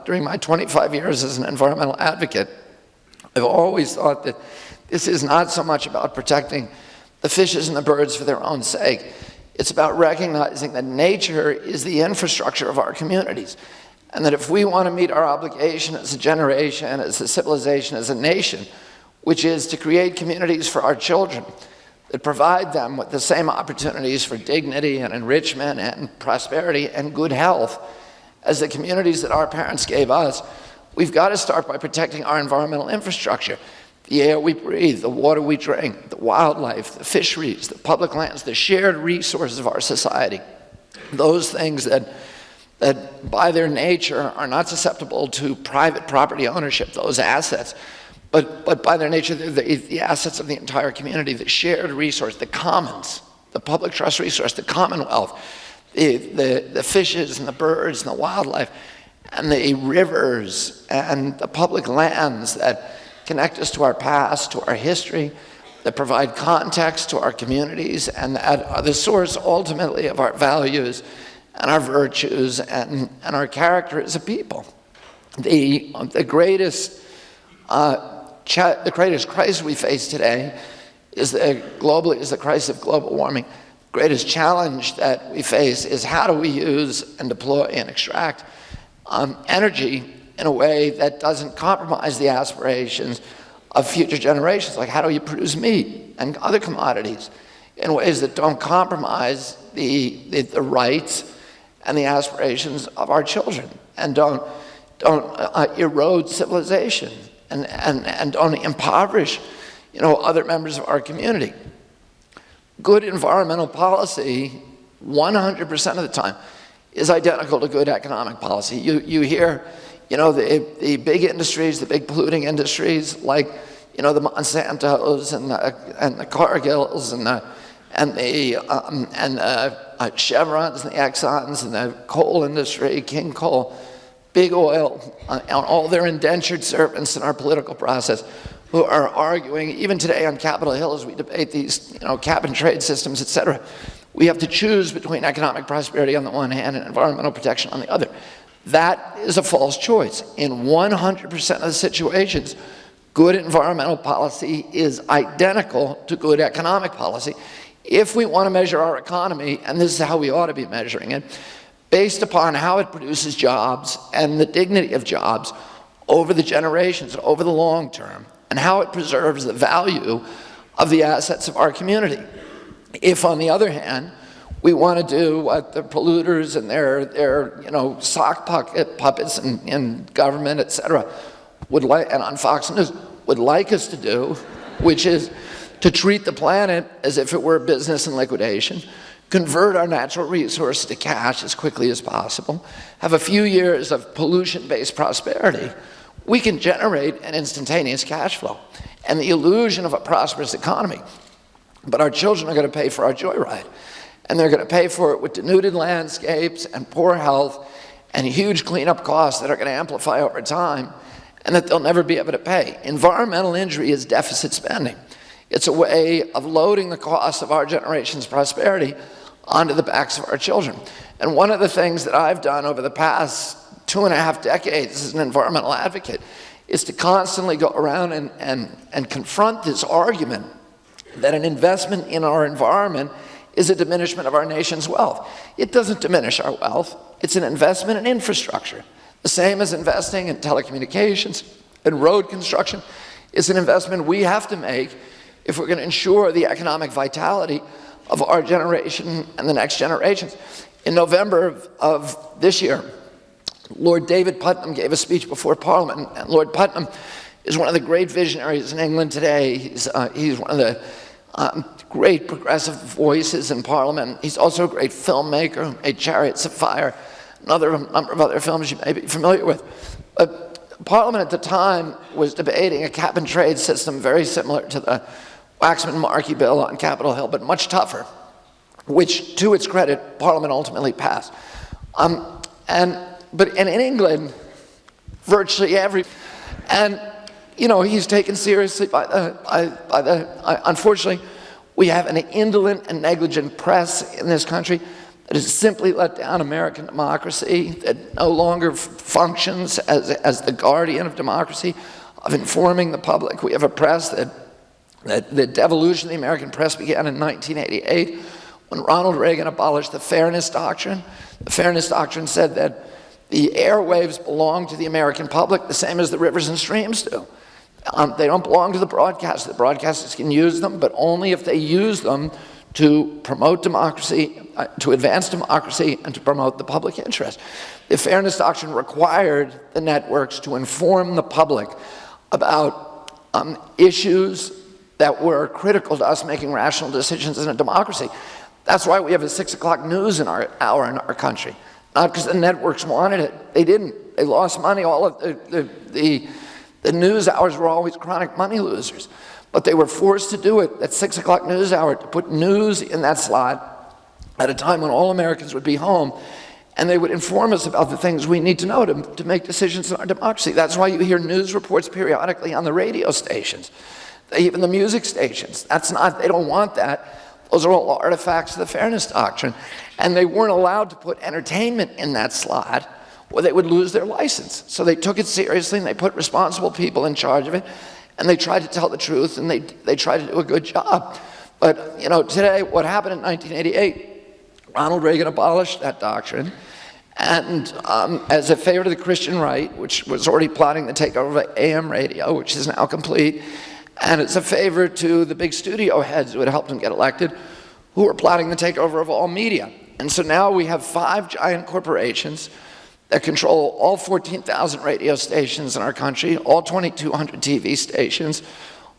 during my 25 years as an environmental advocate, I've always thought that this is not so much about protecting the fishes and the birds for their own sake. It's about recognizing that nature is the infrastructure of our communities, and that if we want to meet our obligation as a generation, as a civilization, as a nation, which is to create communities for our children that provide them with the same opportunities for dignity and enrichment and prosperity and good health as the communities that our parents gave us, we've got to start by protecting our environmental infrastructure. The air we breathe, the water we drink, the wildlife, the fisheries, the public lands, the shared resources of our society. Those things that by their nature are not susceptible to private property ownership, those assets, but by their nature, they're the assets of the entire community, the shared resource, the commons, the public trust resource, the commonwealth, the fishes and the birds and the wildlife, and the rivers and the public lands that connect us to our past, to our history, that provide context to our communities, and that are the source ultimately of our values and our virtues and our character as a people. The greatest crisis we face today is the crisis of global warming. The greatest challenge that we face is how do we use and deploy and extract energy in a way that doesn't compromise the aspirations of future generations. Like, how do you produce meat and other commodities in ways that don't compromise the rights and the aspirations of our children, and don't erode civilization, and don't impoverish, other members of our community. Good environmental policy, 100% of the time, is identical to good economic policy. You hear, the big industries, the big polluting industries, like, the Monsantos and the Cargills and the Chevrons and the Exxons and the coal industry, King Coal, big oil, and all their indentured servants in our political process, who are arguing, even today on Capitol Hill as we debate these, cap and trade systems, et cetera. We have to choose between economic prosperity on the one hand and environmental protection on the other. That is a false choice. In 100% of the situations, good environmental policy is identical to good economic policy. If we want to measure our economy, and this is how we ought to be measuring it, based upon how it produces jobs and the dignity of jobs over the generations, over the long term, and how it preserves the value of the assets of our community. If, on the other hand, we want to do what the polluters and their sock puppets in government, et cetera, would like, and on Fox News, would like us to do, which is to treat the planet as if it were a business in liquidation, convert our natural resources to cash as quickly as possible, have a few years of pollution-based prosperity, we can generate an instantaneous cash flow and the illusion of a prosperous economy. But our children are going to pay for our joyride, and they're going to pay for it with denuded landscapes and poor health and huge cleanup costs that are going to amplify over time and that they'll never be able to pay. Environmental injury is deficit spending. It's a way of loading the cost of our generation's prosperity onto the backs of our children. And one of the things that I've done over the past 2.5 decades as an environmental advocate is to constantly go around and confront this argument that an investment in our environment is a diminishment of our nation's wealth. It doesn't diminish our wealth. It's an investment in infrastructure. The same as investing in telecommunications and road construction is an investment we have to make if we're going to ensure the economic vitality of our generation and the next generations. In November of this year, Lord David Putnam gave a speech before Parliament, and Lord Putnam is one of the great visionaries in England today. He's one of the great progressive voices in Parliament. He's also a great filmmaker who made Chariots of Fire, a number of other films you may be familiar with. Parliament at the time was debating a cap and trade system very similar to the Waxman-Markey bill on Capitol Hill, but much tougher, which, to its credit, Parliament ultimately passed. But in England, virtually he's taken seriously by the unfortunately, we have an indolent and negligent press in this country. that has simply let down American democracy, that no longer functions as the guardian of democracy, of informing the public. We have a press that the devolution of the American press began in 1988 when Ronald Reagan abolished the Fairness Doctrine. The Fairness Doctrine said that the airwaves belong to the American public the same as the rivers and streams do. They don't belong to the broadcasters. The broadcasters can use them, but only if they use them to promote democracy, to advance democracy, and to promote the public interest. The Fairness Doctrine required the networks to inform the public about issues that were critical to us making rational decisions in a democracy. That's why we have a 6 o'clock news in our hour in our country. Not because the networks wanted it. They didn't. They lost money. All of the news hours were always chronic money losers. But they were forced to do it, that 6 o'clock news hour, to put news in that slot at a time when all Americans would be home, and they would inform us about the things we need to know to make decisions in our democracy. That's why you hear news reports periodically on the radio stations, even the music stations. That's not, they don't want that. Those are all artifacts of the Fairness Doctrine. And they weren't allowed to put entertainment in that slot, or they would lose their license. So they took it seriously, and they put responsible people in charge of it, and they tried to tell the truth, and they tried to do a good job. But, you know, today, what happened in 1988, Ronald Reagan abolished that doctrine, and as a favor to the Christian right, which was already plotting the takeover of AM radio, which is now complete, and it's a favor to the big studio heads who had helped him get elected, who were plotting the takeover of all media. And so now we have 5 giant corporations that control all 14,000 radio stations in our country, all 2,200 TV stations,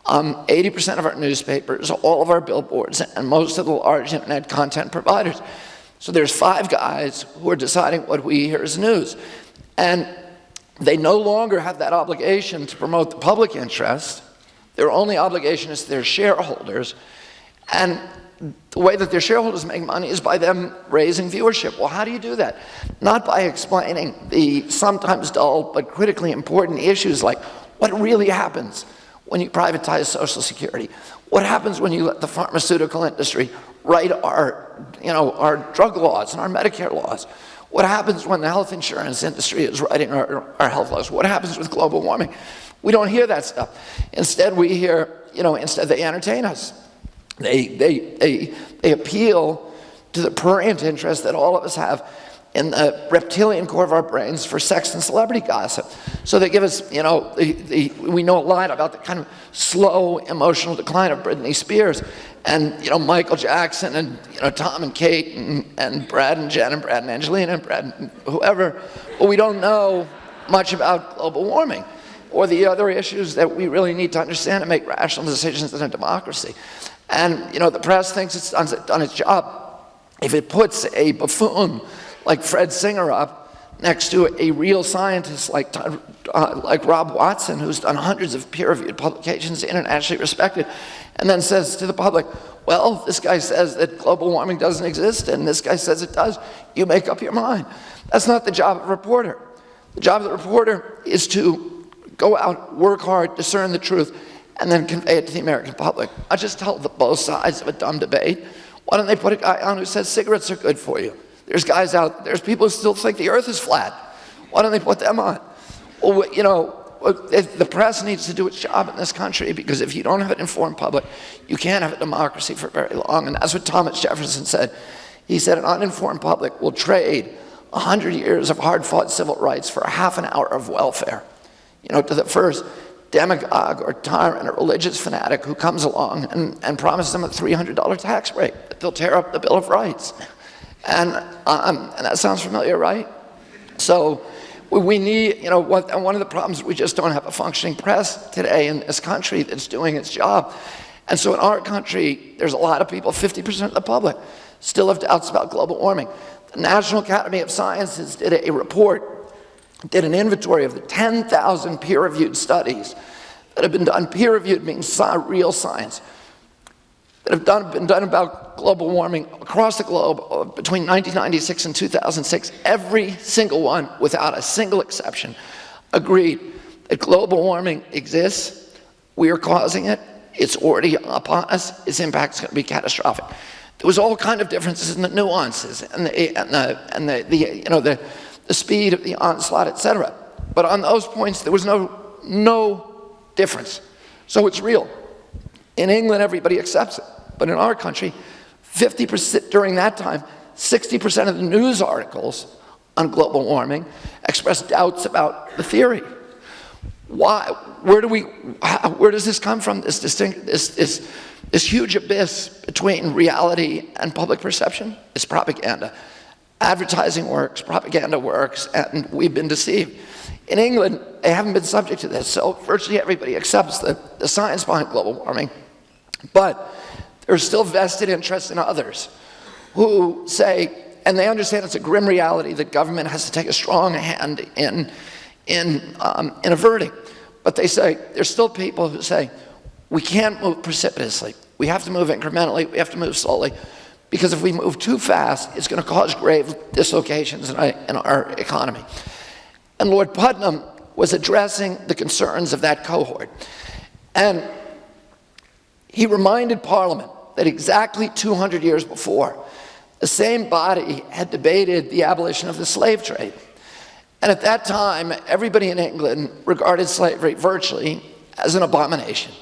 80% of our newspapers, all of our billboards, and most of the large internet content providers. So there's 5 guys who are deciding what we hear as news. And they no longer have that obligation to promote the public interest. Their only obligation is to their shareholders. And the way that their shareholders make money is by them raising viewership. Well, how do you do that? Not by explaining the sometimes dull but critically important issues like what really happens when you privatize Social Security? What happens when you let the pharmaceutical industry write our drug laws and our Medicare laws? What happens when the health insurance industry is writing our health laws? What happens with global warming? We don't hear that stuff. Instead, we hear, instead they entertain us. They appeal to the prurient interest that all of us have in the reptilian core of our brains for sex and celebrity gossip. So they give us, we know a lot about the kind of slow emotional decline of Britney Spears and, Michael Jackson and, Tom and Kate and Brad and Jen and Brad and Angelina and Brad and whoever, but we don't know much about global warming or the other issues that we really need to understand to make rational decisions in a democracy. And, the press thinks it's done its job. If it puts a buffoon like Fred Singer up next to a real scientist like Rob Watson, who's done hundreds of peer-reviewed publications, internationally respected, and then says to the public, well, this guy says that global warming doesn't exist, and this guy says it does, you make up your mind. That's not the job of a reporter. The job of the reporter is to go out, work hard, discern the truth, and then convey it to the American public. I just tell both sides of a dumb debate. Why don't they put a guy on who says cigarettes are good for you? There's people who still think the earth is flat. Why don't they put them on? Well, the press needs to do its job in this country, because if you don't have an informed public, you can't have a democracy for very long. And that's what Thomas Jefferson said. He said an uninformed public will trade 100 years of hard-fought civil rights for a half an hour of welfare. To the first demagogue or tyrant or religious fanatic who comes along and promises them a $300 tax break, that they'll tear up the Bill of Rights. And that sounds familiar, right? So we need, one of the problems, we just don't have a functioning press today in this country that's doing its job. And so in our country, there's a lot of people, 50% of the public, still have doubts about global warming. The National Academy of Sciences did a report, did an inventory of the 10,000 peer-reviewed studies that have been done. Peer-reviewed means real science, that have been done about global warming across the globe between 1996 and 2006. Every single one, without a single exception, agreed that global warming exists, we are causing it, it's already upon us, its impact is going to be catastrophic. There was all kind of differences in the nuances and the speed of the onslaught, etc. But on those points, there was no difference. So it's real. In England, everybody accepts it. But in our country, 50% during that time, 60% of the news articles on global warming expressed doubts about the theory. Why? Where does this come from? This huge abyss between reality and public perception? It's propaganda. Advertising works, propaganda works, and we've been deceived. In England, they haven't been subject to this, so virtually everybody accepts the science behind global warming. But there's still vested interest in others who say, and they understand it's a grim reality that government has to take a strong hand in averting. But they say, there's still people who say, we can't move precipitously. We have to move incrementally, we have to move slowly, because if we move too fast, it's going to cause grave dislocations in our economy. And Lord Putnam was addressing the concerns of that cohort. And he reminded Parliament that exactly 200 years before, the same body had debated the abolition of the slave trade. And at that time, everybody in England regarded slavery virtually as an abomination,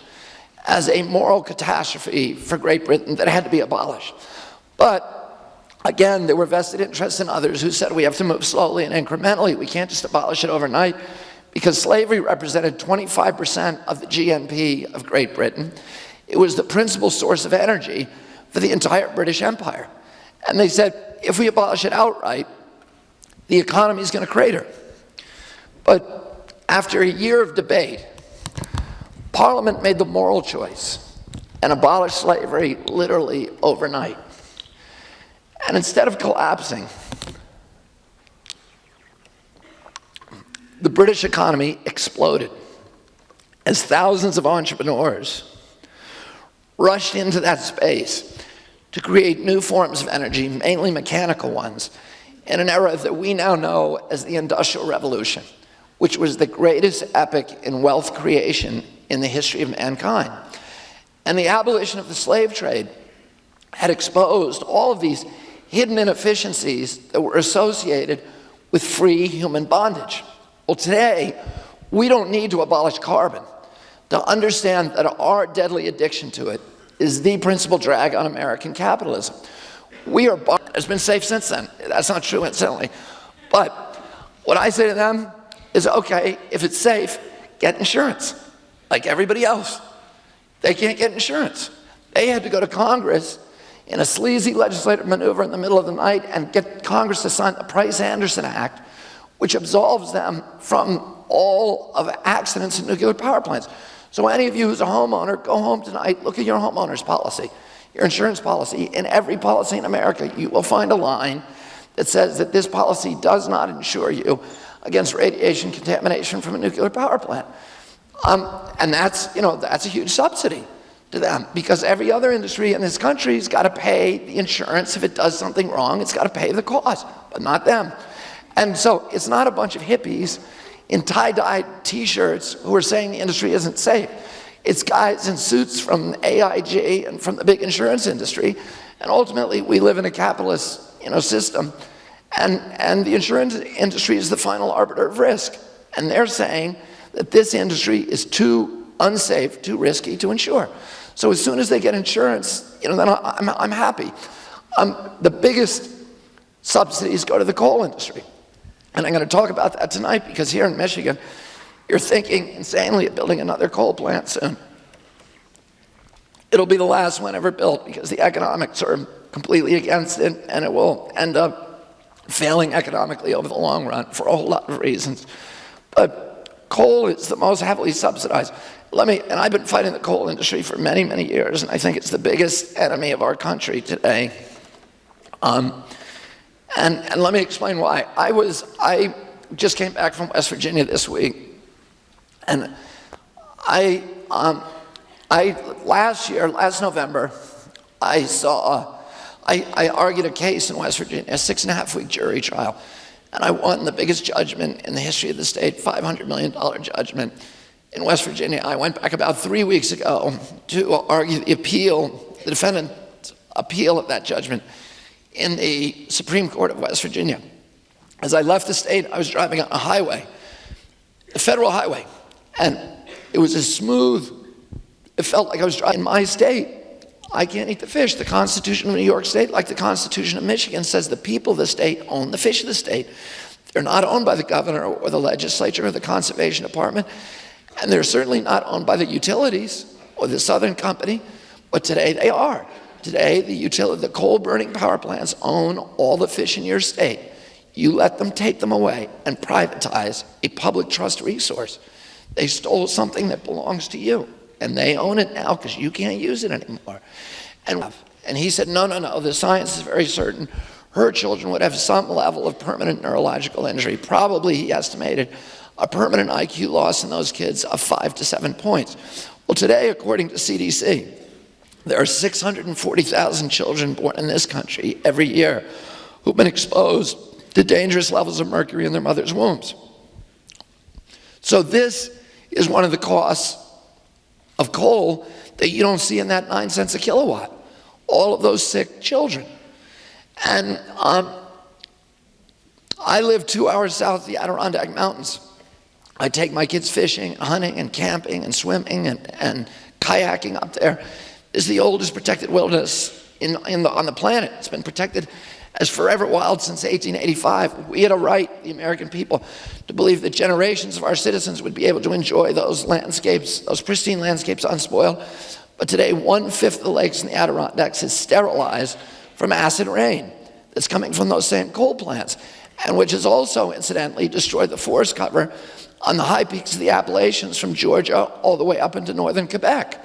as a moral catastrophe for Great Britain that had to be abolished. But again, there were vested interests in others who said we have to move slowly and incrementally. We can't just abolish it overnight, because slavery represented 25% of the GNP of Great Britain. It was the principal source of energy for the entire British Empire. And they said, if we abolish it outright, the economy is going to crater. But after a year of debate, Parliament made the moral choice and abolished slavery literally overnight. And instead of collapsing, the British economy exploded as thousands of entrepreneurs rushed into that space to create new forms of energy, mainly mechanical ones, in an era that we now know as the Industrial Revolution, which was the greatest epic in wealth creation in the history of mankind. And the abolition of the slave trade had exposed all of these hidden inefficiencies that were associated with free human bondage. Well, today, we don't need to abolish carbon to understand that our deadly addiction to it is the principal drag on American capitalism. It's been safe since then. That's not true, incidentally. But what I say to them is, okay, if it's safe, get insurance, like everybody else. They can't get insurance. They had to go to Congress in a sleazy legislative maneuver in the middle of the night and get Congress to sign the Price-Anderson Act, which absolves them from all of accidents in nuclear power plants. So any of you who's a homeowner, go home tonight, look at your homeowner's policy, your insurance policy. In every policy in America, you will find a line that says that this policy does not insure you against radiation contamination from a nuclear power plant. And that's a huge subsidy to them, because every other industry in this country has got to pay the insurance. If it does something wrong, it's got to pay the cost, but not them. And so it's not a bunch of hippies in tie-dyed t-shirts who are saying the industry isn't safe. It's guys in suits from AIG and from the big insurance industry. And ultimately, we live in a capitalist system. And the insurance industry is the final arbiter of risk. And they're saying that this industry is too unsafe, too risky to insure. So as soon as they get insurance, then I'm happy. The biggest subsidies go to the coal industry. And I'm going to talk about that tonight, because here in Michigan, you're thinking insanely of building another coal plant soon. It'll be the last one ever built, because the economics are completely against it, and it will end up failing economically over the long run for a whole lot of reasons. But coal is the most heavily subsidized. And I've been fighting the coal industry for many, many years, and I think it's the biggest enemy of our country today. And let me explain why. I just came back from West Virginia this week, and last November, I argued a case in West Virginia, a 6.5-week jury trial, and I won the biggest judgment in the history of the state, $500 million judgment in West Virginia. I went back about 3 weeks ago to argue the appeal, the defendant appeal of that judgment in the Supreme Court of West Virginia. As I left the state, I was driving on a highway, a federal highway, and it was as smooth, it felt like I was driving in my state. I can't eat the fish. The Constitution of New York State, like the Constitution of Michigan, says the people of the state own the fish of the state. They're not owned by the governor or the legislature or the conservation department, and they're certainly not owned by the utilities or the Southern Company, but today they are. Today, the coal-burning power plants own all the fish in your state. You let them take them away and privatize a public trust resource. They stole something that belongs to you, and they own it now because you can't use it anymore. And he said, no, the science is very certain. Her children would have some level of permanent neurological injury. Probably, he estimated, a permanent IQ loss in those kids of 5 to 7 points. Well, today, according to CDC, there are 640,000 children born in this country every year who've been exposed to dangerous levels of mercury in their mother's wombs. So this is one of the costs of coal that you don't see in that 9 cents a kilowatt. All of those sick children. And I live 2 hours south of the Adirondack Mountains. I take my kids fishing, hunting, and camping, and swimming, and kayaking up there. It's the oldest protected wilderness on the planet. It's been protected as forever wild since 1885. We had a right, the American people, to believe that generations of our citizens would be able to enjoy those landscapes, those pristine landscapes unspoiled. But today, 1/5 of the lakes in the Adirondacks is sterilized from acid rain that's coming from those same coal plants, and which has also, incidentally, destroyed the forest cover on the high peaks of the Appalachians from Georgia all the way up into northern Quebec.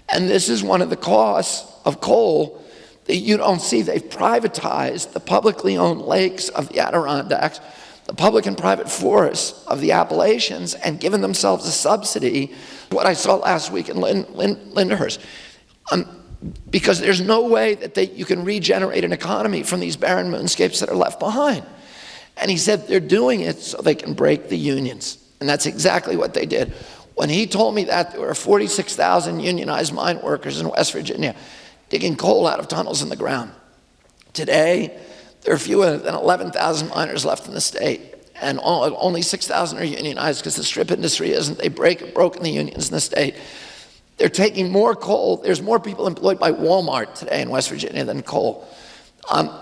And this is one of the costs of coal that you don't see. They've privatized the publicly owned lakes of the Adirondacks, the public and private forests of the Appalachians, and given themselves a subsidy. What I saw last week in Lyndhurst. Because there's no way that you can regenerate an economy from these barren moonscapes that are left behind. And he said they're doing it so they can break the unions. And that's exactly what they did. When he told me that, there were 46,000 unionized mine workers in West Virginia digging coal out of tunnels in the ground. Today, there are fewer than 11,000 miners left in the state, and only 6,000 are unionized because the strip industry isn't. They've broken the unions in the state. They're taking more coal. There's more people employed by Walmart today in West Virginia than coal.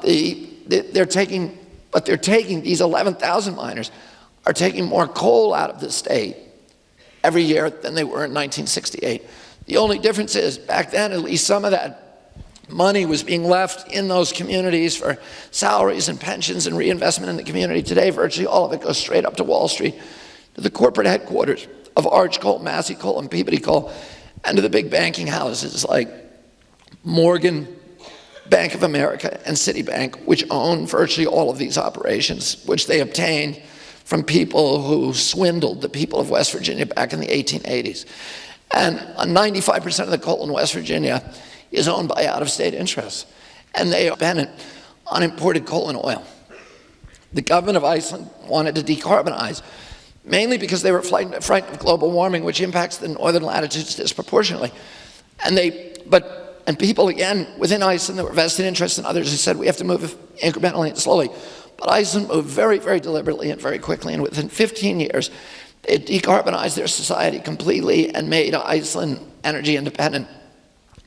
They're taking these 11,000 miners are taking more coal out of the state every year than they were in 1968. The only difference is back then, at least some of that money was being left in those communities for salaries and pensions and reinvestment in the community. Today, virtually all of it goes straight up to Wall Street, to the corporate headquarters of Arch Coal, Massey Coal, and Peabody Coal, and to the big banking houses like Morgan, Bank of America, and Citibank, which own virtually all of these operations, which they obtained from people who swindled the people of West Virginia back in the 1880s. And 95% of the coal in West Virginia is owned by out-of-state interests, and they are dependent on imported coal and oil. The government of Iceland wanted to decarbonize, mainly because they were frightened of global warming, which impacts the northern latitudes disproportionately. And people, again, within Iceland, there were vested interests and others who said we have to move incrementally and slowly. But Iceland moved very, very deliberately and very quickly, and within 15 years, they decarbonized their society completely and made Iceland energy independent.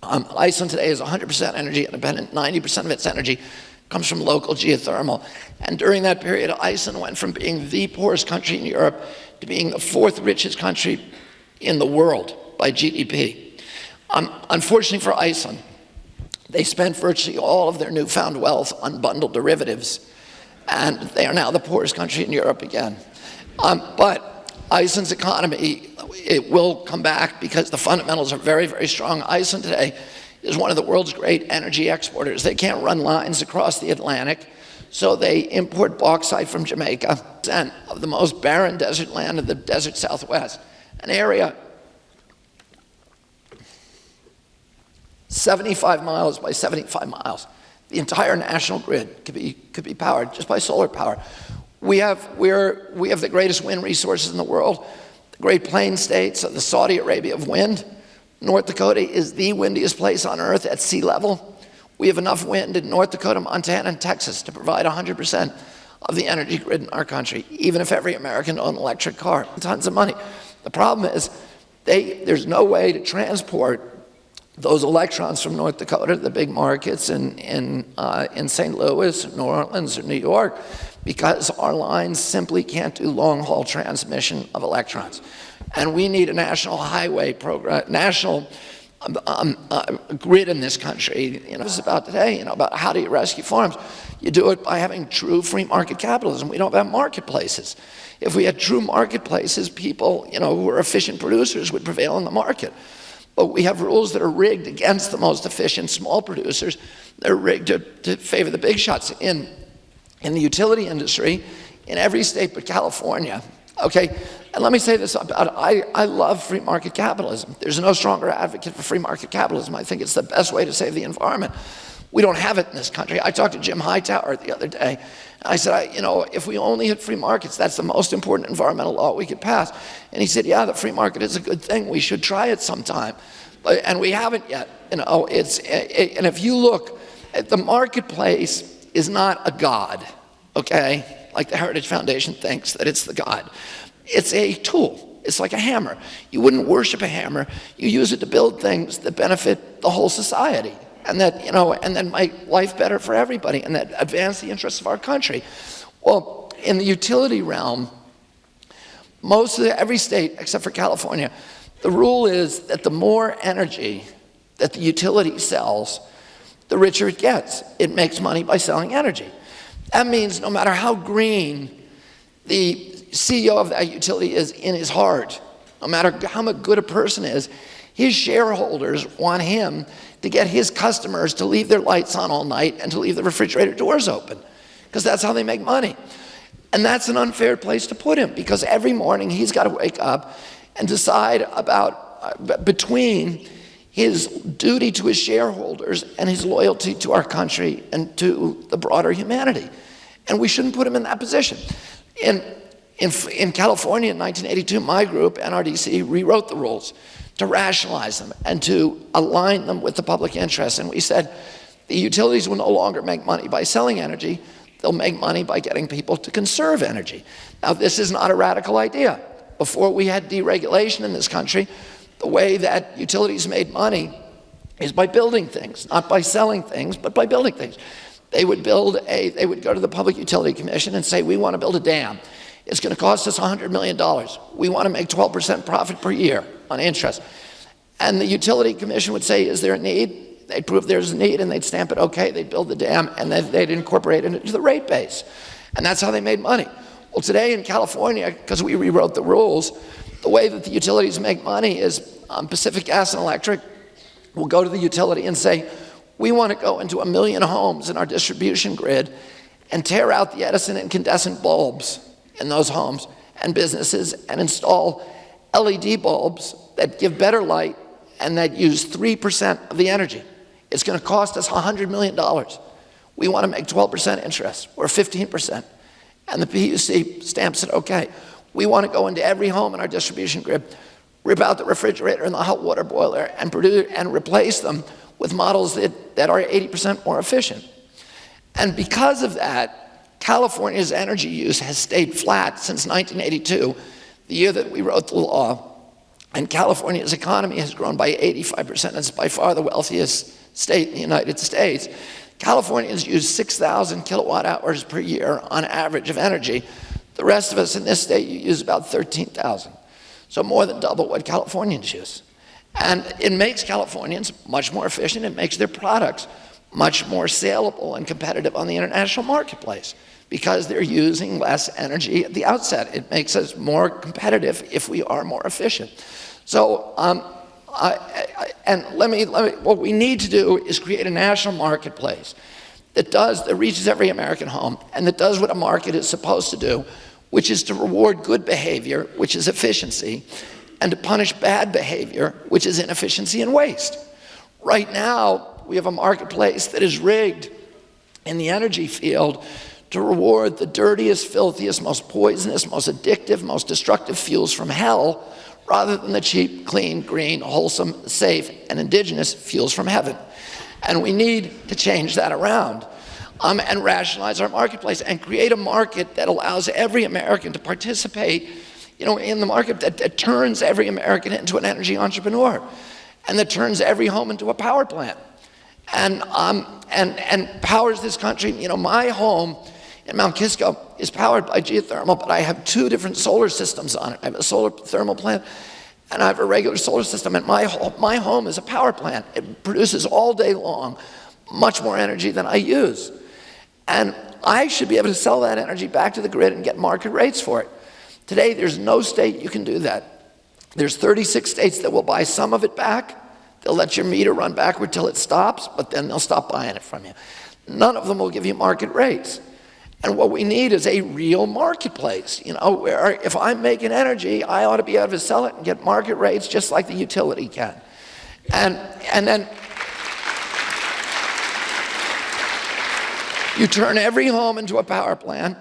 Iceland today is 100% energy independent. 90% of its energy comes from local geothermal. And during that period, Iceland went from being the poorest country in Europe to being the 4th richest country in the world by GDP. Unfortunately for Iceland, they spent virtually all of their newfound wealth on bundled derivatives, and they are now the poorest country in Europe again. But Iceland's economy, it will come back because the fundamentals are very, very strong. Iceland today is one of the world's great energy exporters. They can't run lines across the Atlantic, so they import bauxite from Jamaica, and of the most barren desert land of the desert Southwest, an area 75 miles by 75 miles. The entire national grid could be powered just by solar power. We have the greatest wind resources in the world. The Great Plains states, the Saudi Arabia of wind. North Dakota is the windiest place on earth at sea level. We have enough wind in North Dakota, Montana, and Texas to provide 100% of the energy grid in our country, even if every American owned an electric car. Tons of money. The problem is there's no way to transport those electrons from North Dakota to the big markets in St. Louis, New Orleans, or New York, because our lines simply can't do long-haul transmission of electrons. And we need a national highway program, national grid in this country. This is about today, about how do you rescue farms. You do it by having true free market capitalism. We don't have marketplaces. If we had true marketplaces, people, who are efficient producers would prevail in the market. But we have rules that are rigged against the most efficient small producers. They're rigged to favor the big shots. In the utility industry, in every state but California, okay? And let me say this about I love free market capitalism. There's no stronger advocate for free market capitalism. I think it's the best way to save the environment. We don't have it in this country. I talked to Jim Hightower the other day. I said, if we only had free markets, that's the most important environmental law we could pass. And he said, yeah, the free market is a good thing. We should try it sometime. And we haven't yet. And if you look, the marketplace is not a god, okay? Like the Heritage Foundation thinks that it's the god. It's a tool. It's like a hammer. You wouldn't worship a hammer. You use it to build things that benefit the whole society, and that and then make life better for everybody, and that advance the interests of our country. Well, in the utility realm, every state except for California, the rule is that the more energy that the utility sells, the richer it gets. It makes money by selling energy. That means no matter how green the CEO of that utility is in his heart, no matter how good a person is, his shareholders want him to get his customers to leave their lights on all night and to leave the refrigerator doors open, because that's how they make money. And that's an unfair place to put him, because every morning he's got to wake up and decide about between his duty to his shareholders and his loyalty to our country and to the broader humanity. And we shouldn't put him in that position. In California in 1982, my group, NRDC, rewrote the rules to rationalize them and to align them with the public interest. And we said the utilities will no longer make money by selling energy. They'll make money by getting people to conserve energy. Now, this is not a radical idea. Before we had deregulation in this country, the way that utilities made money is by building things, not by selling things, but by building things. They would go to the Public Utility Commission and say, we want to build a dam. It's going to cost us $100 million. We want to make 12% profit per year on interest. And the Utility Commission would say, is there a need? They'd prove there's a need, and they'd stamp it okay. They'd build the dam, and then they'd incorporate it into the rate base. And that's how they made money. Well, today in California, because we rewrote the rules, the way that the utilities make money is Pacific Gas and Electric will go to the utility and say, we want to go into 1 million homes in our distribution grid and tear out the Edison incandescent bulbs in those homes and businesses and install LED bulbs that give better light and that use 3% of the energy. It's going to cost us $100 million. We want to make 12% interest or 15%. And the PUC stamps it okay. We want to go into every home in our distribution grid, rip out the refrigerator and the hot water boiler and produce and replace them with models that are 80% more efficient. And because of that, California's energy use has stayed flat since 1982, the year that we wrote the law. And California's economy has grown by 85%. It's by far the wealthiest state in the United States. Californians use 6,000 kilowatt hours per year on average of energy. The rest of us in this state use about 13,000. So more than double what Californians use. And it makes Californians much more efficient. It makes their products much more saleable and competitive on the international marketplace because they're using less energy at the outset. It makes us more competitive if we are more efficient. So, what we need to do is create a national marketplace that reaches every American home and that does what a market is supposed to do, which is to reward good behavior, which is efficiency, and to punish bad behavior, which is inefficiency and waste. Right now, we have a marketplace that is rigged in the energy field to reward the dirtiest, filthiest, most poisonous, most addictive, most destructive fuels from hell, rather than the cheap, clean, green, wholesome, safe, and indigenous fuels from heaven. And we need to change that around and rationalize our marketplace and create a market that allows every American to participate, in the market that turns every American into an energy entrepreneur and that turns every home into a power plant and powers this country. My home in Mount Kisco is powered by geothermal, but I have 2 different solar systems on it. I have a solar thermal plant and I have a regular solar system, and my home is a power plant. It produces all day long much more energy than I use. And I should be able to sell that energy back to the grid and get market rates for it. Today, there's no state you can do that. There's 36 states that will buy some of it back. They'll let your meter run backward till it stops, but then they'll stop buying it from you. None of them will give you market rates. And what we need is a real marketplace, where if I'm making energy, I ought to be able to sell it and get market rates just like the utility can. And then you turn every home into a power plant,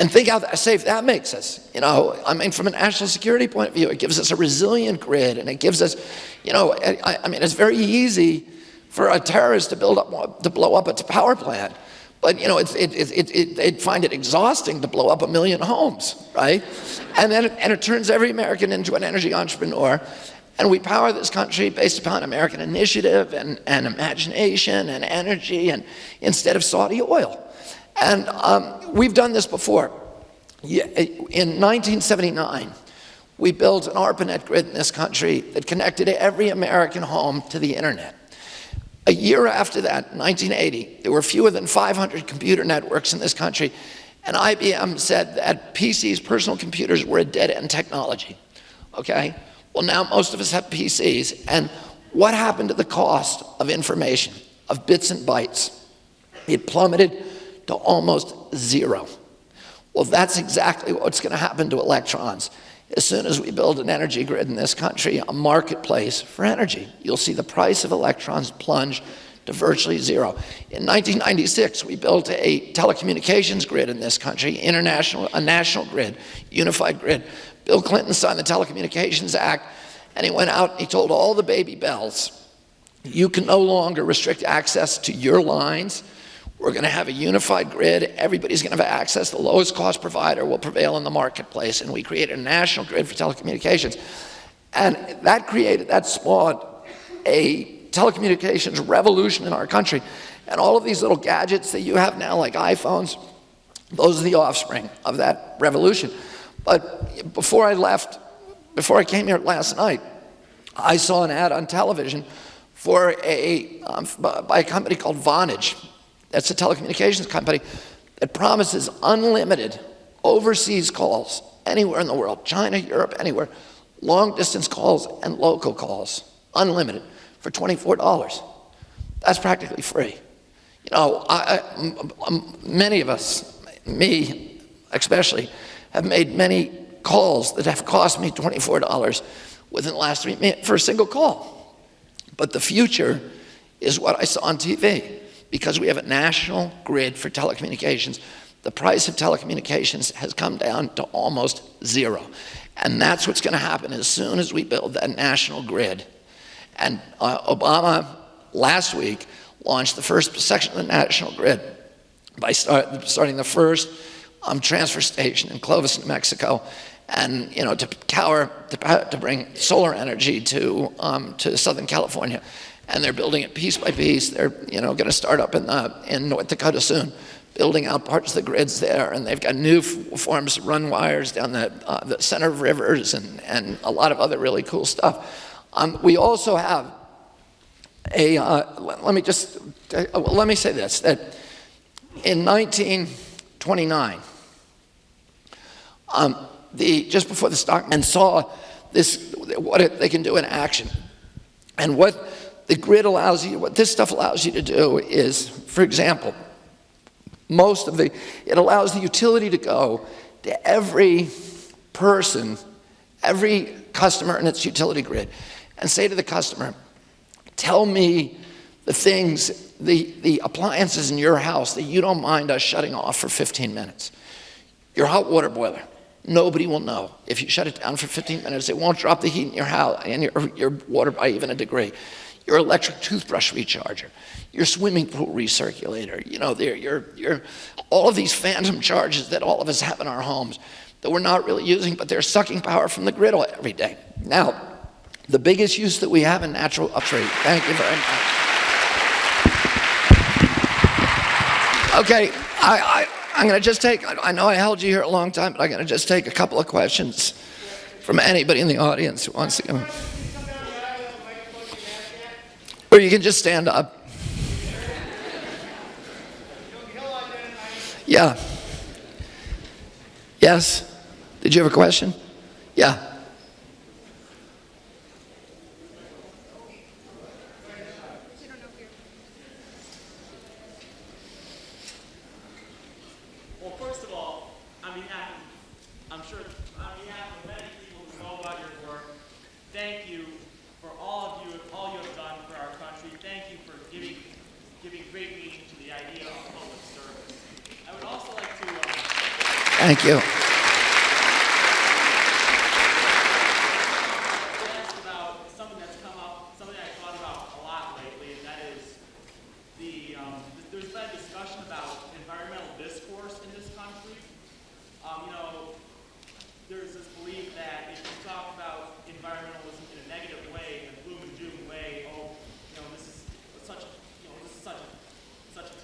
and think how safe that makes us. From a national security point of view, it gives us a resilient grid, and it gives us, it's very easy for a terrorist to blow up its power plant. But they'd find it exhausting to blow up 1 million homes, right? And it turns every American into an energy entrepreneur, and we power this country based upon American initiative and imagination and energy, and instead of Saudi oil. And we've done this before. In 1979, we built an ARPANET grid in this country that connected every American home to the internet. A year after that, 1980, there were fewer than 500 computer networks in this country, and IBM said that PCs, personal computers, were a dead-end technology, okay? Well, now most of us have PCs, and what happened to the cost of information, of bits and bytes? It plummeted to almost 0. Well, that's exactly what's going to happen to electrons. As soon as we build an energy grid in this country, a marketplace for energy, you'll see the price of electrons plunge to virtually 0. In 1996, we built a telecommunications grid in this country, a national grid, unified grid. Bill Clinton signed the Telecommunications Act, and he went out and he told all the baby bells, you can no longer restrict access to your lines. We're going to have a unified grid. Everybody's going to have access. The lowest cost provider will prevail in the marketplace. And we created a national grid for telecommunications. And that spawned a telecommunications revolution in our country. And all of these little gadgets that you have now, like iPhones, those are the offspring of that revolution. But before I came here last night, I saw an ad on television for by a company called Vonage. That's a telecommunications company that promises unlimited overseas calls anywhere in the world, China, Europe, anywhere, long distance calls and local calls, unlimited, for $24. That's practically free. Many of us, me especially, have made many calls that have cost me $24 within the last 3 minutes for a single call. But the future is what I saw on TV. Because we have a national grid for telecommunications, the price of telecommunications has come down to almost 0. And that's what's going to happen as soon as we build that national grid. And Obama, last week, launched the first section of the national grid by starting the first transfer station in Clovis, New Mexico, and to bring solar energy to Southern California. And they're building it piece by piece. They're going to start up in North Dakota soon, building out parts of the grids there. And they've got new forms of run wires down the center of rivers and a lot of other really cool stuff. We also have let me say this, that in 1929, just before the stock and saw this, what they can do in action. And what the grid allows you, what this stuff allows you to do is, for example, it allows the utility to go to every person, every customer in its utility grid, and say to the customer, tell me the things, the appliances in your house that you don't mind us shutting off for 15 minutes. Your hot water boiler. Nobody will know. If you shut it down for 15 minutes, it won't drop the heat in your house and your water by even a degree. your electric toothbrush recharger, your swimming pool recirculator, all of these phantom charges that all of us have in our homes that we're not really using, but they're sucking power from the grid every day. Now, the biggest use that we have in natural upstream. Thank you very much. Okay, I'm going to just take, I know I held you here a long time, but I'm going to just take a couple of questions from anybody in the audience who wants to go. Or you can just stand up. Yeah. Yes? Did you have a question? Yeah. Well, first of all, on behalf of many people who know about your work, thank you for all you have done for our country. Thank you for giving great meaning to the idea of public service. I would also like to thank you. ask about something that's come up, something I thought about a lot lately, and that is there's been a discussion about environmental discourse in this country. There's this belief that if you talk about environmentalism in a negative way, in a gloom and doom way, this is such a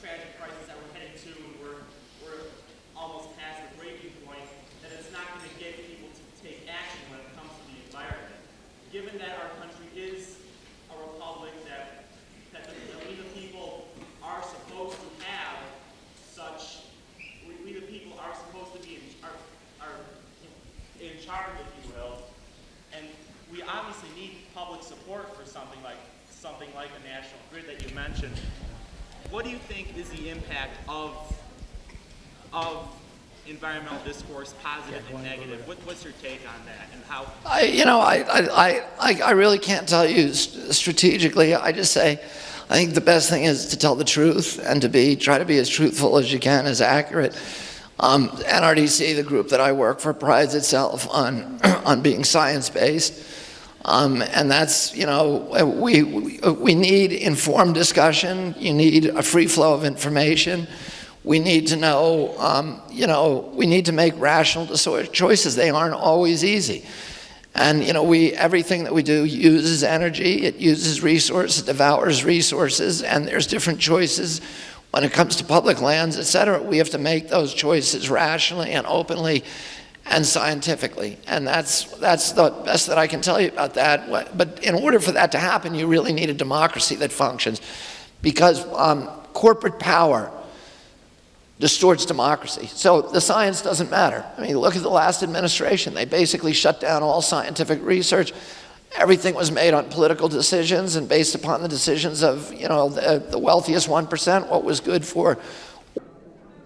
tragic crisis that we're heading to, and we're almost past the breaking point, that it's not going to get people to take action when it comes to the environment. Given that our country is a republic, that we the people are supposed to have we the people are supposed to be in charge, if you will, and we obviously need public support for something like a national grid that you mentioned. What do you think is the impact of environmental discourse, positive and negative? What's your take on that, and how? I really can't tell you strategically. I just say, I think the best thing is to tell the truth and to try to be as truthful as you can, as accurate. NRDC, the group that I work for, prides itself on being science-based, and that's, we need informed discussion. You need a free flow of information. We need to know, we need to make rational choices. They aren't always easy. And everything that we do uses energy, it uses resources, it devours resources, and there's different choices when it comes to public lands, et cetera. We have to make those choices rationally and openly and scientifically. And that's the best that I can tell you about that. But in order for that to happen, you really need a democracy that functions, because corporate power distorts democracy. So the science doesn't matter. I mean, look at the last administration. They basically shut down all scientific research. Everything was made on political decisions and based upon the decisions of, the wealthiest 1%, what was good for